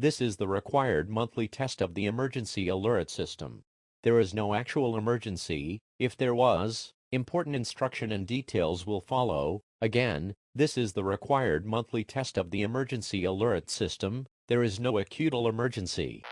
This is the required monthly test of the emergency alert system. There is no actual emergency. If there was, important instruction and details will follow. Again, this is the required monthly test of the emergency alert system. There is no acute emergency.